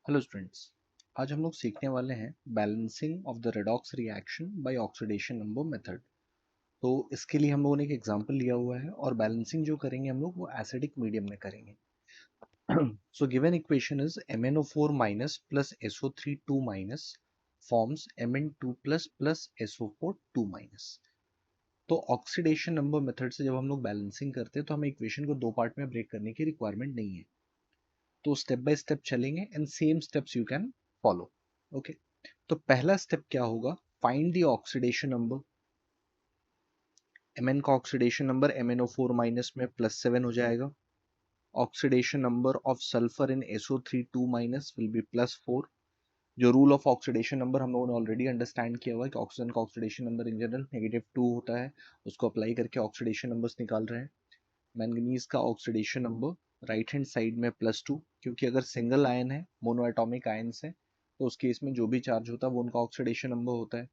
Hello students, आज हम लोग सीखने वाले हैं balancing of the redox reaction by oxidation number method. तो इसके लिए हम लोगों ने एक एग्जांपल लिया हुआ है और बैलेंसिंग जो करेंगे हम लोग वो एसिडिक मीडियम में करेंगे। So given equation is MnO4 minus plus SO3 2 minus forms Mn2 plus plus SO4 2 minus. तो ऑक्सीडेशन नंबर मेथड से जब हम लोग बैलेंसिंग करते हैं तो हमें इक्वेशन को दो पार्ट में ब्रेक करने की रिक्वायरमेंट नहीं है। तो स्टेप बाय स्टेप चलेंगे and same steps you can follow. Okay, तो पहला स्टेप क्या होगा, find the oxidation number. Mn का ऑक्सीडेशन नंबर MnO4 माइनस में +7 हो जाएगा। Oxidation number of sulphur in SO3 2 minus will be +4। जो रूल ऑफ ऑक्सीडेशन नंबर हम लोगों ने ऑलरेडी अंडरस्टैंड किया हुआ है कि ऑक्सीजन का ऑक्सीडेशन नंबर इन जनरल -2 होता है, उसको अप्लाई करके ऑक्सीडेशन नंबर्स निकाल रहे हैं। मैंगनीज का oxidation number right hand side में +2, क्योंकि अगर सिंगल आयन है, मोनो एटॉमिक आयन्स है, तो उस केस में जो भी चार्ज होता है वो उनका ऑक्सीडेशन नंबर होता है।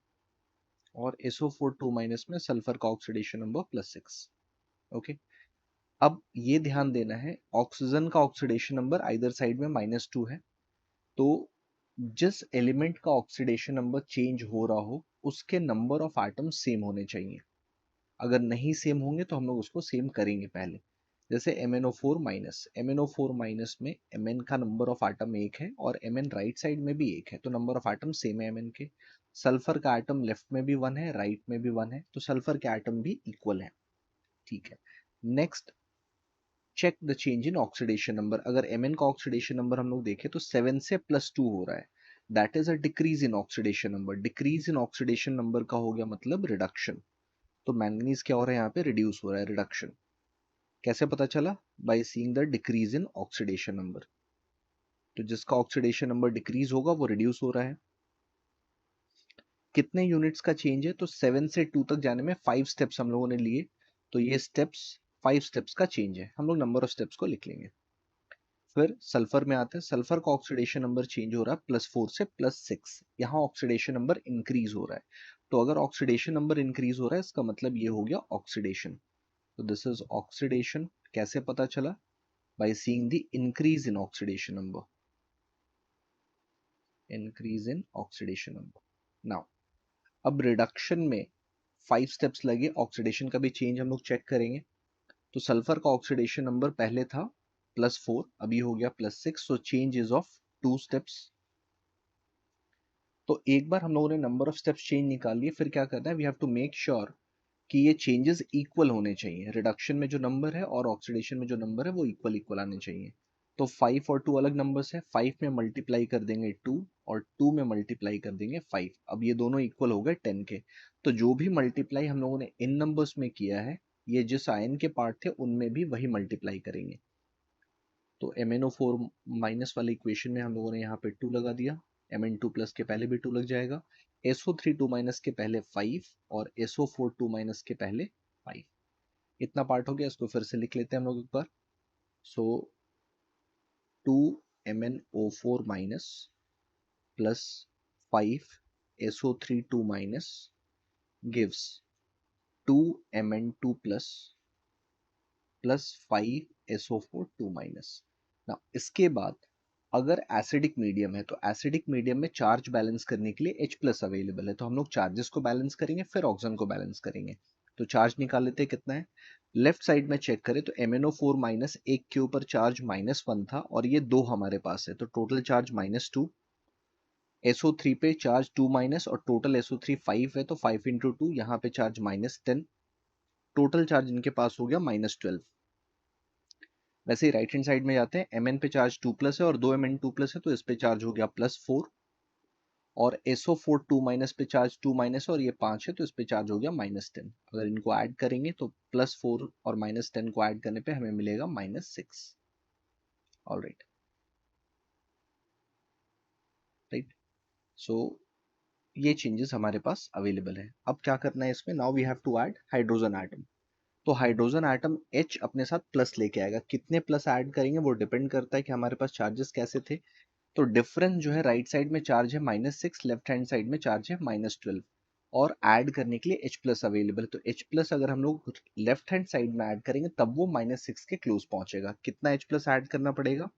और SO4 2 माइनस में सल्फर का ऑक्सीडेशन नंबर +6। ओके, अब ये ध्यान देना है ऑक्सीजन का ऑक्सीडेशन नंबर आइदर साइड में -2 है, तो जिस एलिमेंट का ऑक्सीडेशन नंबर चेंज हो रहा हो उसके नंबर ऑफ एटम सेम होने चाहिए। अगर नहीं सेम होंगे तो हम लोग उसको सेम करेंगे पहले। जैसे MnO4 माइनस में Mn का नंबर ऑफ एटम 1 है और Mn राइट साइड में भी 1 है, तो नंबर ऑफ एटम सेम है Mn के। सल्फर का एटम लेफ्ट में भी 1 है, राइट में भी 1 है, तो सल्फर के एटम भी इक्वल है। ठीक है, next check the change in oxidation number. अगर Mn का ऑक्सीडेशन नंबर हम लोग देखें तो 7 से +2 हो रहा है, that is a decrease in oxidation number. Decrease in oxidation number का हो गया मतलब रिडक्शन। तो मैंगनीज क्या हो रहा है, यहाँ पे रिड्यूस हो रहा है, रिडक्शन। कैसे पता चला? By seeing the decrease in oxidation number. तो जिसका ऑक्सीडेशन नंबर डिक्रीज होगा वो रिड्यूस हो रहा है। कितने यूनिट्स का चेंज है? तो 7 से 2 तक जाने में 5 स्टेप्स हम लोगों ने लिए, तो ये स्टेप्स 5 स्टेप्स का चेंज है। हम लोग नंबर ऑफ स्टेप्स को लिख लेंगे। फिर सल्फर में आते हैं। सल्फर का ऑक्सीडेशन नंबर चेंज हो रहा है +4 से +6। यहाँ ऑक्सीडेशन नंबर इंक्रीज हो रहा है। तो अगर ऑक्सीडेशन नंबर इंक्रीज हो रहा है इसका मतलब ये हो गया ऑक्सीडेशन। तो दिस इज ऑक्सीडेशन। कैसे पता चला? By seeing the increase in oxidation number. Increase in oxidation number. Now अब रिडक्शन में 5 स्टेप्स लगे, ऑक्सीडेशन का भी चेंज हम लोग चेक करेंगे। तो सल्फर का ऑक्सीडेशन नंबर पहले था +4, अभी हो गया +6, so change is of 2 steps. तो एक बार हम लोगों ने नंबर ऑफ स्टेप्स चेंज निकाल लिए, फिर क्या करना है, we have to make sure कि ये चेंजेस इक्वल होने चाहिए। रिडक्शन में जो नंबर है और ऑक्सीडेशन में जो नंबर है वो इक्वल इक्वल आने चाहिए। तो 5 और 2 अलग नंबर्स है, 5 में मल्टीप्लाई कर देंगे 2 और 2 में मल्टीप्लाई कर देंगे 5। अब ये दोनों इक्वल हो गए 10 के। तो जो भी मल्टीप्लाई हम लोगों ने इन नंबर्स में किया है, ये जिस आयन के पार्ट थे उनमें भी वही मल्टीप्लाई करेंगे। तो MnO4 माइनस वाले इक्वेशन में हम लोगों ने यहाँ पे 2 लगा दिया, Mn2 प्लस के पहले भी 2 लग जाएगा, SO3 2 माइनस के पहले 5 और SO4 2 माइनस के पहले 5। इतना पार्ट हो गया, इसको फिर से लिख लेते हैं हम लोग एक बार। सो 2MnO4 minus plus 5 SO3 2 minus gives 2Mn2 plus 5 SO4 2 minus. ना इसके बाद अगर एसिडिक मीडियम है तो एसिडिक मीडियम में चार्ज बैलेंस करने के लिए H+ अवेलेबल है, तो हम लोग चार्जेस को बैलेंस करेंगे फिर ऑक्सीजन को बैलेंस करेंगे। तो चार्ज निकाल लेते हैं कितना है। लेफ्ट साइड में चेक करें तो MnO4 माइनस एक के ऊपर चार्ज -1 था और ये 2 हमारे पास है, तो टोटल चार्ज -2। SO3 पे चार्ज 2 माइनस और टोटल SO3 5 है, तो 5 × 2, यहाँ पे चार्ज -10। टोटल चार्ज इनके पास हो गया -12। वैसे ही राइट हैंड साइड में जाते हैं, Mn पे चार्ज 2+ है और 2 Mn2+ है, तो इस पे चार्ज हो गया +4। और SO4 2 माइनस पे चार्ज 2 माइनस और ये 5 है, तो इस पे चार्ज हो गया -10। अगर इनको ऐड करेंगे तो +4 और -10 को ऐड करने पे हमें मिलेगा -6। Alright, right. सो ये चेंजेस हमारे पास अवेलेबल है। अब क्या करना है इसमें, now we have to add hydrogen atom. तो हाइड्रोजन एटम H अपने साथ प्लस लेके आएगा। कितने प्लस ऐड करेंगे वो डिपेंड करता है कि हमारे पास चार्जेस कैसे थे। तो डिफरेंस जो है, राइट साइड में चार्ज है -6, लेफ्ट हैंड साइड में चार्ज है -12, और ऐड करने के लिए H+ अवेलेबल है। तो H+ अगर हम लोग लेफ्ट हैंड साइड में ऐड करेंगे तब वो -6 के क्लोज पहुंचेगा। कितना H+ ऐड करना पड़ेगा?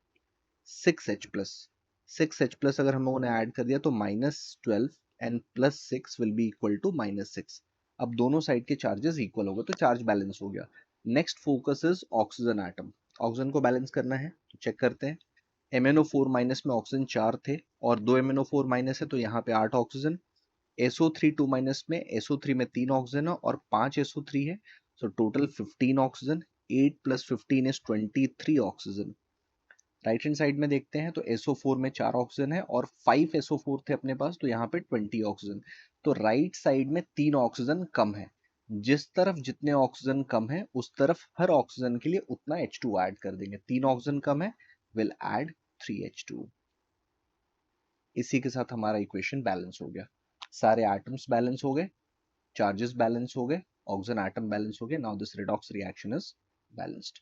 6H+। 6H+ अगर हम लोगों ने ऐड कर दिया तो -12 and +6 will be equal to -6। अब दोनों साइड के चार्जेस इक्वल हो गए तो चार्ज बैलेंस हो गया। Next focus is oxygen atom. Oxygen को बैलेंस करना है तो चेक करते हैं। MnO4- में ऑक्सीजन 4 थे और 2 MnO4- है तो यहाँ पे 8 ऑक्सीजन। SO3 2- में SO3 में 3 ऑक्सीजन है और 5 SO3 है, so total 15 oxygen. 8 + 15 is 23 oxygen. Right hand side में देखते हैं तो SO4 में 4 ऑक्सीजन है और 5 SO4 थे अपने पास तो यहाँ पे 20 ऑक्सीजन। तो राइट साइड में 3 ऑक्सीजन कम है। जिस तरफ जितने ऑक्सीजन कम है उस तरफ हर ऑक्सीजन के लिए उतना H2 ऐड कर देंगे। 3 ऑक्सीजन कम है, विल ऐड 3H2। इसी के साथ हमारा इक्वेशन बैलेंस हो गया। सारे एटम्स बैलेंस हो गए, चार्जेस बैलेंस हो गए, ऑक्सीजन एटम बैलेंस हो गए। Now this redox reaction is balanced.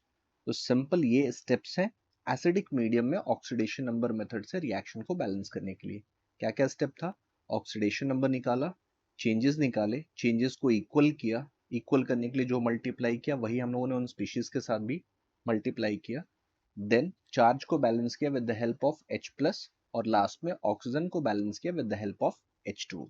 तो सिंपल ये स्टेप्स हैं एसिडिक मीडियम में ऑक्सीडेशन नंबर मेथड से रिएक्शन को बैलेंस करने के लिए। क्या क्या स्टेप था? ऑक्सीडेशन नंबर निकाला, चेंजेस निकाले, चेंजेस को इक्वल किया, इक्वल करने के लिए जो मल्टीप्लाई किया वही हम लोगों ने उन स्पीशीज के साथ भी मल्टीप्लाई किया। देन चार्ज को बैलेंस किया with the help of H+ और लास्ट में ऑक्सीजन को बैलेंस किया with the help of H2।